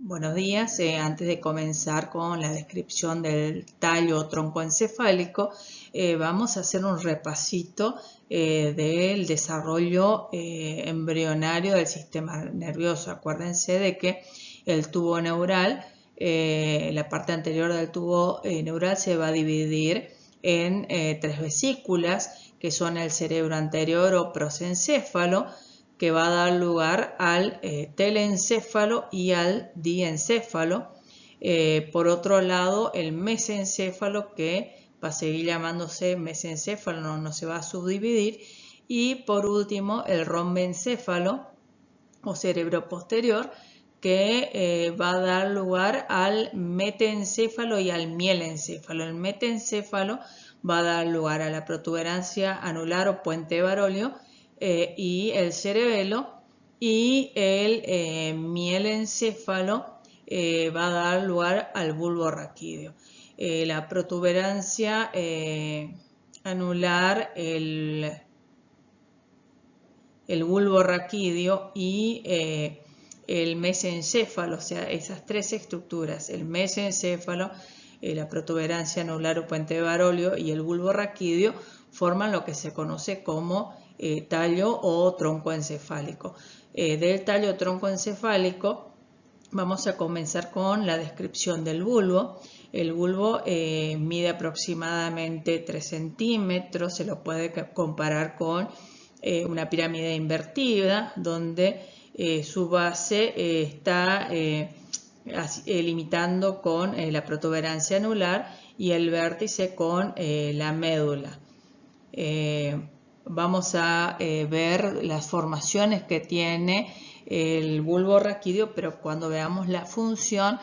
Buenos días. Antes de comenzar con la descripción del tallo troncoencefálico, vamos a hacer un repasito del desarrollo embrionario del sistema nervioso. Acuérdense de que el tubo neural, la parte anterior del tubo neural se va a dividir en tres vesículas, que son el cerebro anterior o prosencéfalo, que va a dar lugar al telencéfalo y al diencéfalo. Por otro lado, el mesencéfalo, que va a seguir llamándose mesencéfalo, no se va a subdividir. Y por último, el rombencéfalo o cerebro posterior, que va a dar lugar al metencéfalo y al mielencéfalo. El metencéfalo va a dar lugar a la protuberancia anular o puente Barolio y el cerebelo, y el mielencéfalo va a dar lugar al bulbo raquídeo. La protuberancia anular, el bulbo raquídeo y el mesencéfalo, o sea, esas tres estructuras, el mesencéfalo, la protuberancia anular o puente de Barolio y el bulbo raquídeo, forman lo que se conoce como tallo o tronco encefálico. Del tallo troncoencefálico vamos a comenzar con la descripción del bulbo. El bulbo mide aproximadamente 3 centímetros, se lo puede comparar con una pirámide invertida, donde su base está limitando con la protuberancia anular y el vértice con la médula. Vamos a ver las formaciones que tiene el bulbo raquídeo, pero cuando veamos la función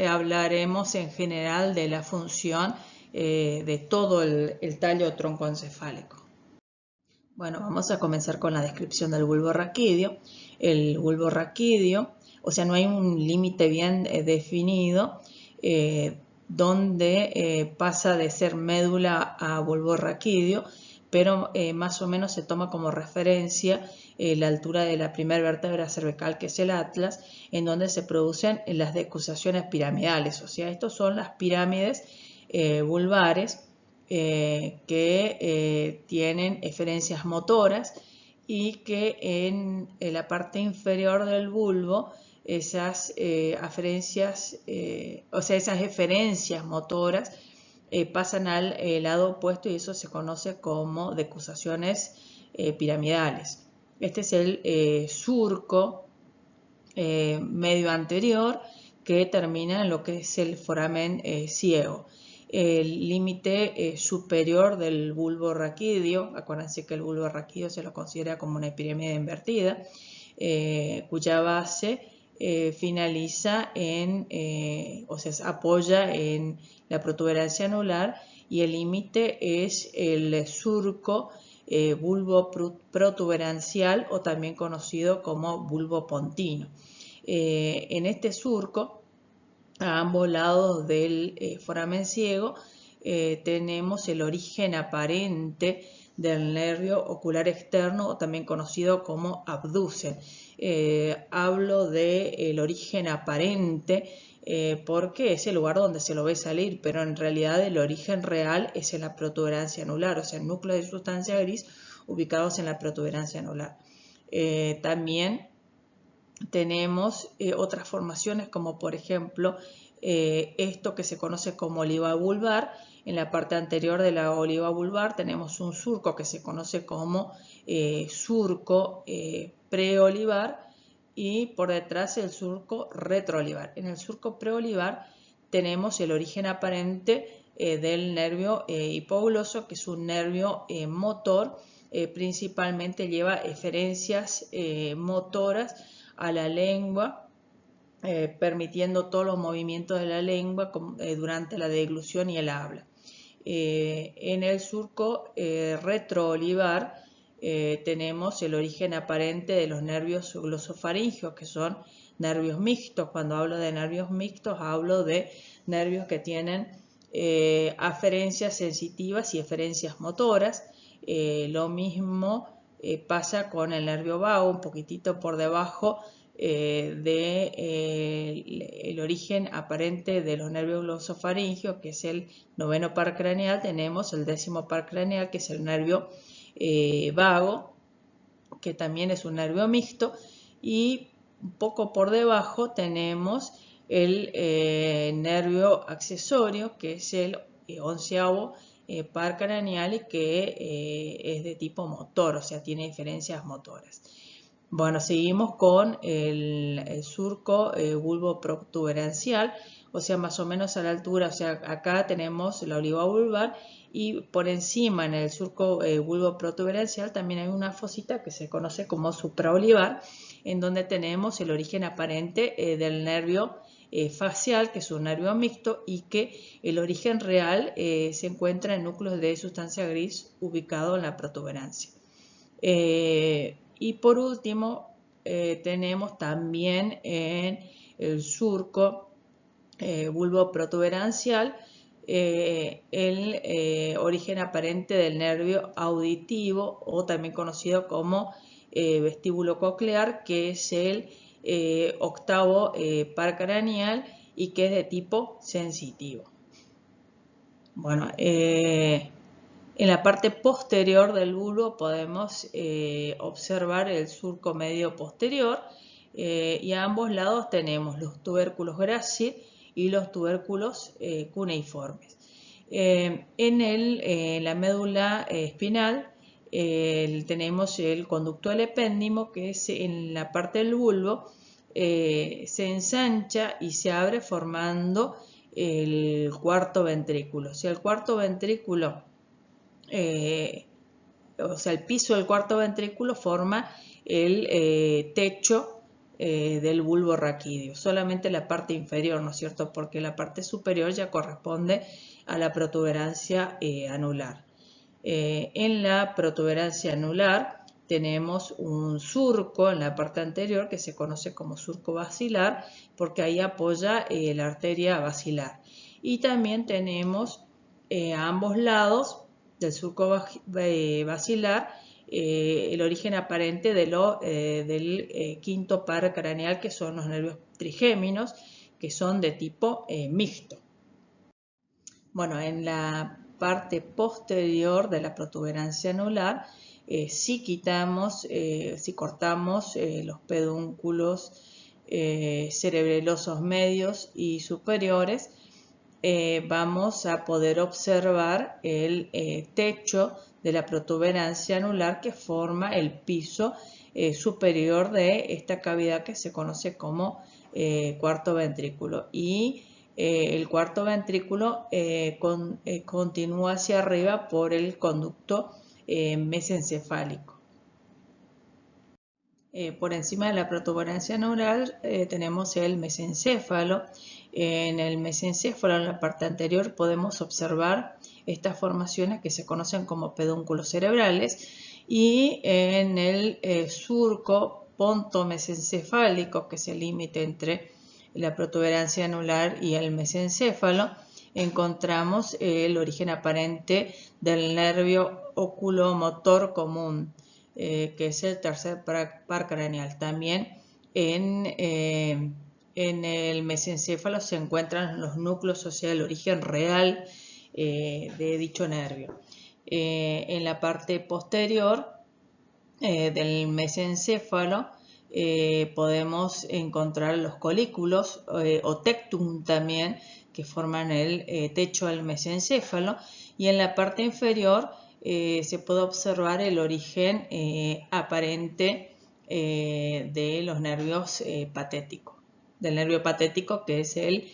hablaremos en general de la función de todo el tallo troncoencefálico. Bueno, vamos a comenzar con la descripción del bulbo raquídeo. El bulbo raquídeo, o sea, no hay un límite bien definido donde pasa de ser médula a bulbo raquídeo, pero más o menos se toma como referencia la altura de la primera vértebra cervical, que es el atlas, en donde se producen las decusaciones piramidales. O sea, estos son las pirámides vulvares que tienen eferencias motoras, y que en la parte inferior del bulbo esas eferencias motoras pasan al lado opuesto, y eso se conoce como decusaciones piramidales. Este es el surco medio anterior, que termina en lo que es el foramen ciego. El límite superior del bulbo raquídeo, acuérdense que el bulbo raquídeo se lo considera como una pirámide invertida, cuya base finaliza o sea, se apoya en la protuberancia anular, y el límite es el surco bulbo protuberancial, o también conocido como bulbo pontino. En este surco, a ambos lados del foramen ciego, tenemos el origen aparente del nervio ocular externo, o también conocido como abducen. Hablo del origen aparente porque es el lugar donde se lo ve salir, pero en realidad el origen real es en la protuberancia anular, o sea, el núcleo de sustancia gris ubicados en la protuberancia anular. También tenemos otras formaciones, como por ejemplo esto que se conoce como oliva vulvar. En la parte anterior de la oliva vulvar tenemos un surco que se conoce como surco preolivar, y por detrás el surco retroolivar. En el surco preolivar tenemos el origen aparente del nervio hipogloso, que es un nervio motor, principalmente lleva eferencias motoras a la lengua, permitiendo todos los movimientos de la lengua durante la deglución y el habla. En el surco retroolivar tenemos el origen aparente de los nervios glosofaringeos, que son nervios mixtos. Cuando hablo de nervios mixtos, hablo de nervios que tienen aferencias sensitivas y eferencias motoras. Lo mismo pasa con el nervio vago, un poquitito por debajo el origen aparente de los nervios glosofaringeos, que es el noveno par craneal, tenemos el décimo par craneal, que es el nervio vago, que también es un nervio mixto, y un poco por debajo tenemos el nervio accesorio, que es el onceavo par craneal y que es de tipo motor, o sea, tiene diferencias motoras. Bueno, seguimos con el surco bulbo protuberancial, o sea, más o menos a la altura, o sea, acá tenemos la oliva vulvar y por encima en el surco bulbo protuberancial también hay una fosita que se conoce como supraolivar, en donde tenemos el origen aparente del nervio facial, que es un nervio mixto, y que el origen real se encuentra en núcleos de sustancia gris ubicado en la protuberancia. Y por último tenemos también en el surco bulbo protuberancial el origen aparente del nervio auditivo, o también conocido como vestíbulo coclear, que es el octavo par craneal y que es de tipo sensitivo. Bueno, en la parte posterior del bulbo podemos observar el surco medio posterior y a ambos lados tenemos los tubérculos grácil y los tubérculos cuneiformes. En la médula espinal tenemos el conducto del epéndimo, que es en la parte del bulbo, se ensancha y se abre formando el cuarto ventrículo. O sea, el cuarto ventrículo, o sea, el piso del cuarto ventrículo forma el techo del bulbo raquídeo, solamente la parte inferior, ¿no es cierto? Porque la parte superior ya corresponde a la protuberancia anular. En la protuberancia anular tenemos un surco en la parte anterior que se conoce como surco basilar, porque ahí apoya la arteria basilar. Y también tenemos a ambos lados del surco basilar el origen aparente del quinto par craneal, que son los nervios trigéminos, que son de tipo mixto. Bueno, en la parte posterior de la protuberancia anular, si cortamos los pedúnculos cerebelosos medios y superiores, vamos a poder observar el techo de la protuberancia anular, que forma el piso superior de esta cavidad que se conoce como cuarto ventrículo. Y el cuarto ventrículo continúa hacia arriba por el conducto mesencefálico. Por encima de la protuberancia anular tenemos el mesencéfalo. En el mesencéfalo, en la parte anterior, podemos observar estas formaciones que se conocen como pedúnculos cerebrales, y en el surco pontomesencefálico, que es el límite entre la protuberancia anular y el mesencéfalo, encontramos el origen aparente del nervio oculomotor común, que es el tercer par craneal. También en el mesencéfalo se encuentran los núcleos, o sea, el origen real de dicho nervio. En la parte posterior del mesencéfalo podemos encontrar los colículos o tectum también, que forman el techo del mesencéfalo, y en la parte inferior se puede observar el origen aparente de los nervios patéticos, del nervio patético, que es el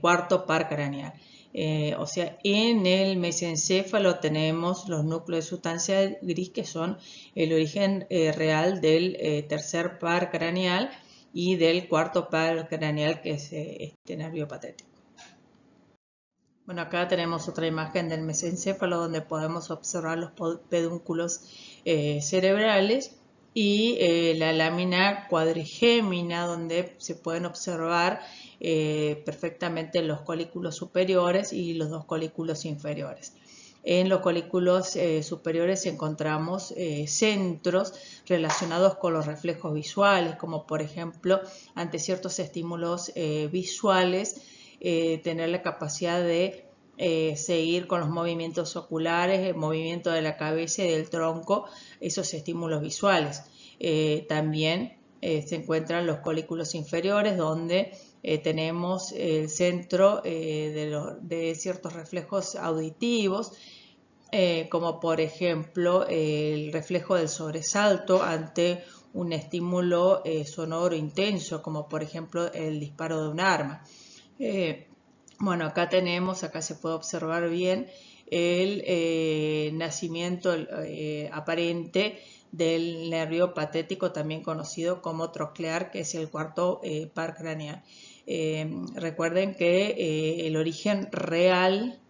cuarto par craneal. O sea, en el mesencéfalo tenemos los núcleos de sustancia gris, que son el origen real del tercer par craneal y del cuarto par craneal, que es este nervio patético. Bueno, acá tenemos otra imagen del mesencéfalo, donde podemos observar los pedúnculos cerebrales y la lámina cuadrigémina, donde se pueden observar perfectamente los colículos superiores y los dos colículos inferiores. En los colículos superiores encontramos centros relacionados con los reflejos visuales, como por ejemplo ante ciertos estímulos visuales, tener la capacidad de seguir con los movimientos oculares, el movimiento de la cabeza y del tronco, esos estímulos visuales. También se encuentran los colículos inferiores, donde tenemos el centro de ciertos reflejos auditivos, como por ejemplo el reflejo del sobresalto ante un estímulo sonoro intenso, como por ejemplo el disparo de un arma. Bueno, acá se puede observar bien el nacimiento aparente del nervio patético, también conocido como troclear, que es el cuarto par craneal. Recuerden que el origen real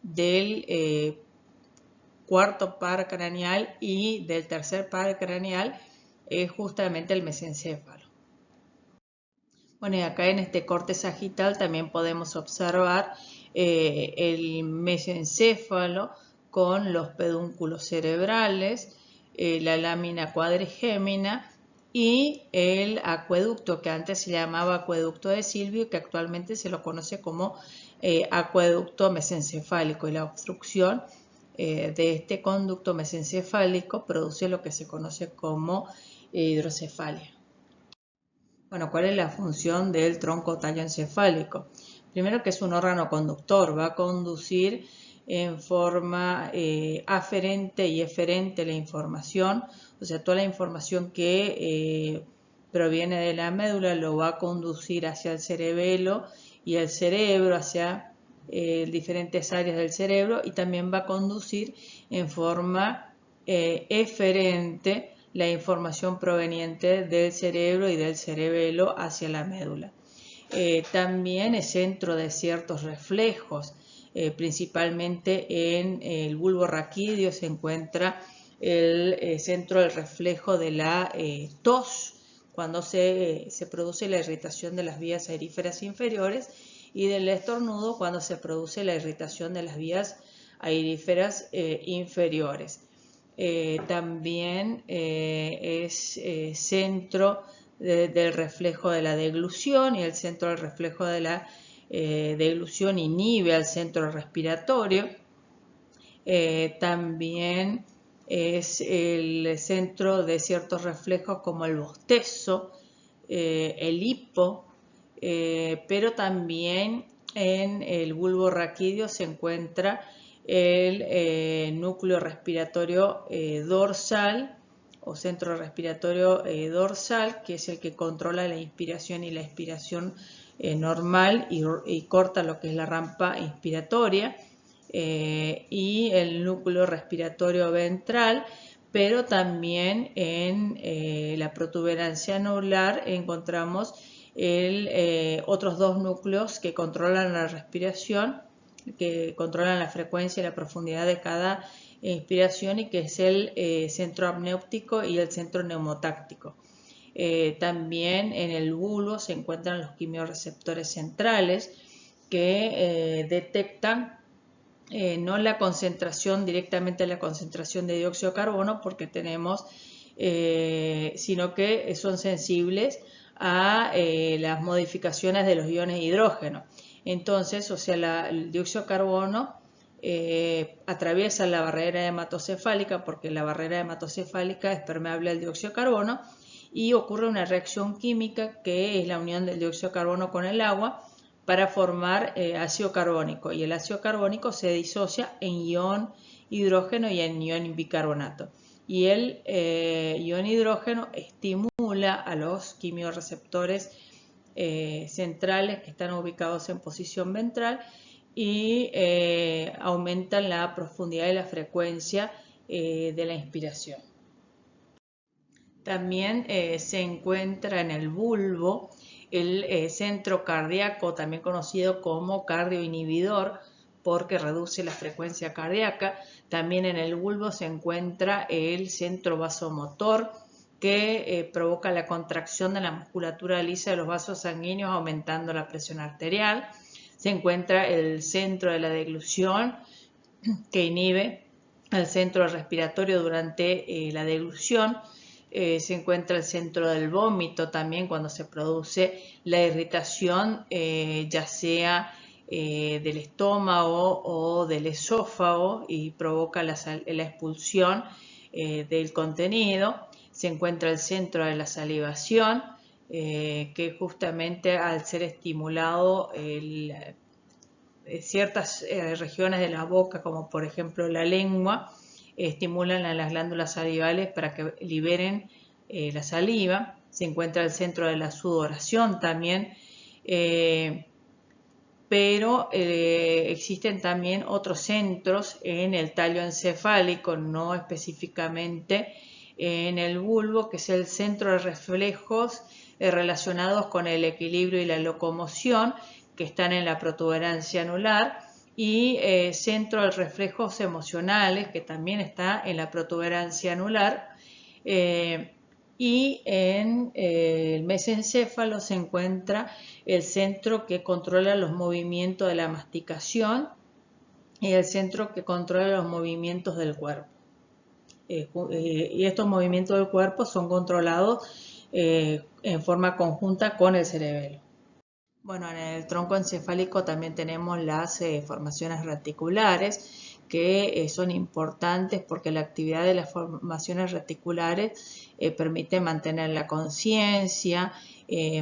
del cuarto par craneal y del tercer par craneal es justamente el mesencéfalo. Bueno, y acá en este corte sagital también podemos observar el mesencéfalo con los pedúnculos cerebrales, la lámina cuadrigémina y el acueducto, que antes se llamaba acueducto de Silvio, que actualmente se lo conoce como acueducto mesencefálico, y la obstrucción de este conducto mesencefálico produce lo que se conoce como hidrocefalia. Bueno, ¿cuál es la función del tronco talloencefálico? Primero, que es un órgano conductor, va a conducir en forma aferente y eferente la información, o sea, toda la información que proviene de la médula lo va a conducir hacia el cerebelo y el cerebro, hacia diferentes áreas del cerebro, y también va a conducir en forma eferente la información proveniente del cerebro y del cerebelo hacia la médula. También es centro de ciertos reflejos, principalmente en el bulbo raquídeo se encuentra el centro del reflejo de la tos, cuando se produce la irritación de las vías aeríferas inferiores, y del estornudo cuando se produce la irritación de las vías aeríferas inferiores. También es centro del reflejo de la deglución, y el centro del reflejo de la deglución inhibe al centro respiratorio. También es el centro de ciertos reflejos como el bostezo, el hipo, pero también en el bulbo raquídeo se encuentra el núcleo respiratorio dorsal o centro respiratorio dorsal, que es el que controla la inspiración y la expiración normal y corta lo que es la rampa inspiratoria, y el núcleo respiratorio ventral, pero también en la protuberancia anular encontramos otros dos núcleos que controlan la respiración, que controlan la frecuencia y la profundidad de cada inspiración, y que es el centro apnéutico y el centro neumotáctico. También en el bulbo se encuentran los quimiorreceptores centrales, que detectan no la concentración, directamente la concentración de dióxido de carbono, porque tenemos, sino que son sensibles a las modificaciones de los iones de hidrógeno. Entonces, o sea, el dióxido de carbono atraviesa la barrera hematocefálica, porque la barrera hematocefálica es permeable al dióxido de carbono, y ocurre una reacción química que es la unión del dióxido de carbono con el agua para formar ácido carbónico, y el ácido carbónico se disocia en ion hidrógeno y en ion bicarbonato. Y el ion hidrógeno estimula a los quimiorreceptores centrales, que están ubicados en posición ventral, y aumentan la profundidad y la frecuencia de la inspiración. También se encuentra en el bulbo el centro cardíaco, también conocido como cardioinhibidor, porque reduce la frecuencia cardíaca. También en el bulbo se encuentra el centro vasomotor, que provoca la contracción de la musculatura lisa de los vasos sanguíneos, aumentando la presión arterial. Se encuentra el centro de la deglución, que inhibe el centro respiratorio durante la deglución. Se encuentra el centro del vómito también cuando se produce la irritación, ya sea del estómago o del esófago, y provoca la expulsión del contenido. Se encuentra el centro de la salivación, que justamente al ser estimulado ciertas regiones de la boca, como por ejemplo la lengua, estimulan a las glándulas salivales para que liberen la saliva. Se encuentra el centro de la sudoración también, pero existen también otros centros en el tallo encefálico, no específicamente en el bulbo, que es el centro de reflejos relacionados con el equilibrio y la locomoción, que están en la protuberancia anular, y centro de reflejos emocionales, que también está en la protuberancia anular. Y en el mesencéfalo se encuentra el centro que controla los movimientos de la masticación y el centro que controla los movimientos del cuerpo. Y estos movimientos del cuerpo son controlados en forma conjunta con el cerebelo. Bueno, en el tronco encefálico también tenemos las formaciones reticulares, que son importantes porque la actividad de las formaciones reticulares permite mantener la conciencia,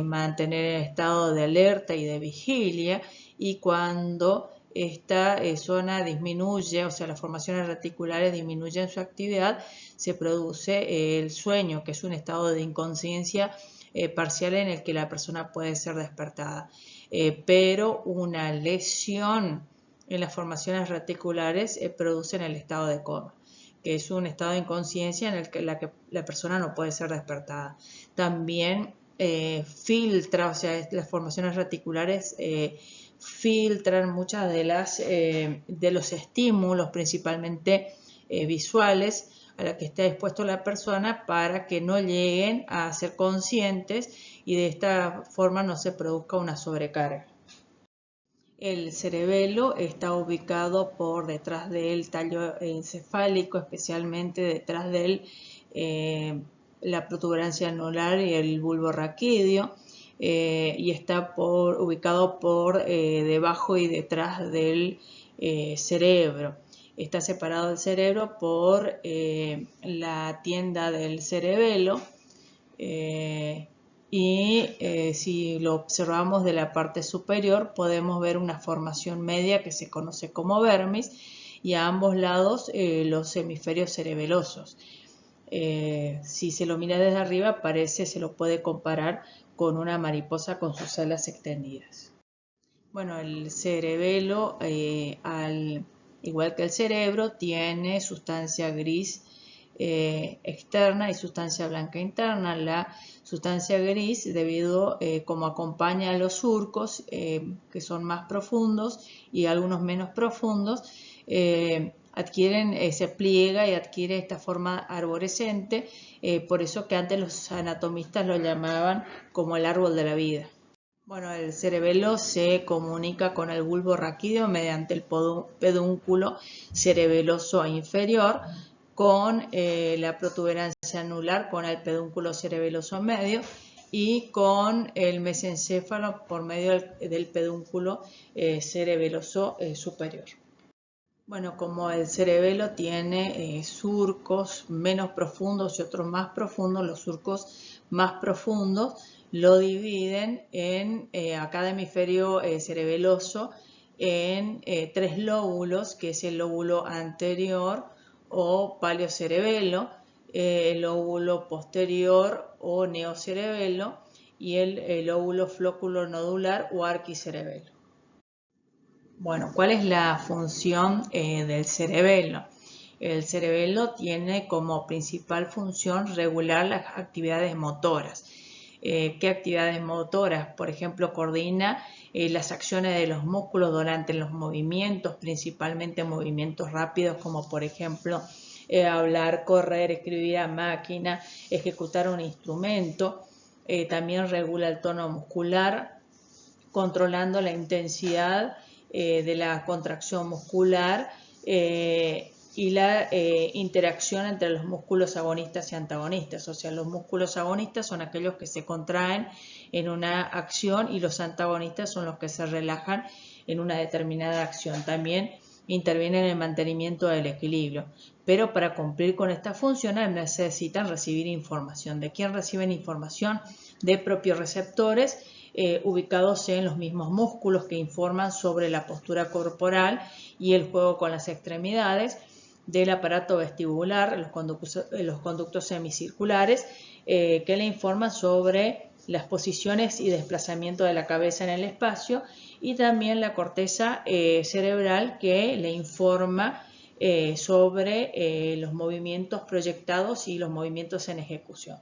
mantener el estado de alerta y de vigilia, y cuando esta zona disminuye, o sea, las formaciones reticulares disminuyen su actividad, se produce el sueño, que es un estado de inconsciencia parcial en el que la persona puede ser despertada. Pero una lesión en las formaciones reticulares producen el estado de coma, que es un estado de inconsciencia en el que la persona no puede ser despertada. También filtra, o sea, las formaciones reticulares filtran muchas de los estímulos, principalmente visuales, a la que está expuesto la persona, para que no lleguen a ser conscientes y de esta forma no se produzca una sobrecarga. El cerebelo está ubicado por detrás del tallo encefálico, especialmente detrás de la protuberancia anular y el bulbo raquídeo, y está ubicado por debajo y detrás del cerebro. Está separado del cerebro por la tienda del cerebelo, y si lo observamos de la parte superior podemos ver una formación media que se conoce como vermis, y a ambos lados los hemisferios cerebelosos. Si se lo mira desde arriba se lo puede comparar con una mariposa con sus alas extendidas. Bueno, el cerebelo, igual que el cerebro, tiene sustancia gris externa y sustancia blanca interna. La sustancia gris, debido como acompaña a los surcos, que son más profundos y algunos menos profundos, se pliega y adquiere esta forma arborescente, por eso que antes los anatomistas lo llamaban como el árbol de la vida. Bueno, el cerebelo se comunica con el bulbo raquídeo mediante el pedúnculo cerebeloso inferior, con la protuberancia anular con el pedúnculo cerebeloso medio, y con el mesencéfalo por medio del pedúnculo cerebeloso superior. Bueno, como el cerebelo tiene surcos menos profundos y otros más profundos, los surcos más profundos lo dividen a cada hemisferio cerebeloso en 3 lóbulos, que es el lóbulo anterior o paleocerebelo, el lóbulo posterior o neocerebelo, y el lóbulo flóculo-nodular o arquicerebelo. Bueno, ¿cuál es la función del cerebelo? El cerebelo tiene como principal función regular las actividades motoras. ¿Qué actividades motoras? Por ejemplo, coordina las acciones de los músculos durante los movimientos, principalmente movimientos rápidos, como por ejemplo hablar, correr, escribir a máquina, ejecutar un instrumento. También regula el tono muscular, controlando la intensidad de la contracción muscular y la interacción entre los músculos agonistas y antagonistas. O sea, los músculos agonistas son aquellos que se contraen en una acción y los antagonistas son los que se relajan en una determinada acción. También intervienen en el mantenimiento del equilibrio. Pero para cumplir con estas funciones necesitan recibir información. ¿De quién reciben información? De propioreceptores ubicados en los mismos músculos que informan sobre la postura corporal y el juego con las extremidades, del aparato vestibular, los conductos semicirculares, que le informan sobre las posiciones y desplazamiento de la cabeza en el espacio, y también la corteza cerebral, que le informa sobre los movimientos proyectados y los movimientos en ejecución.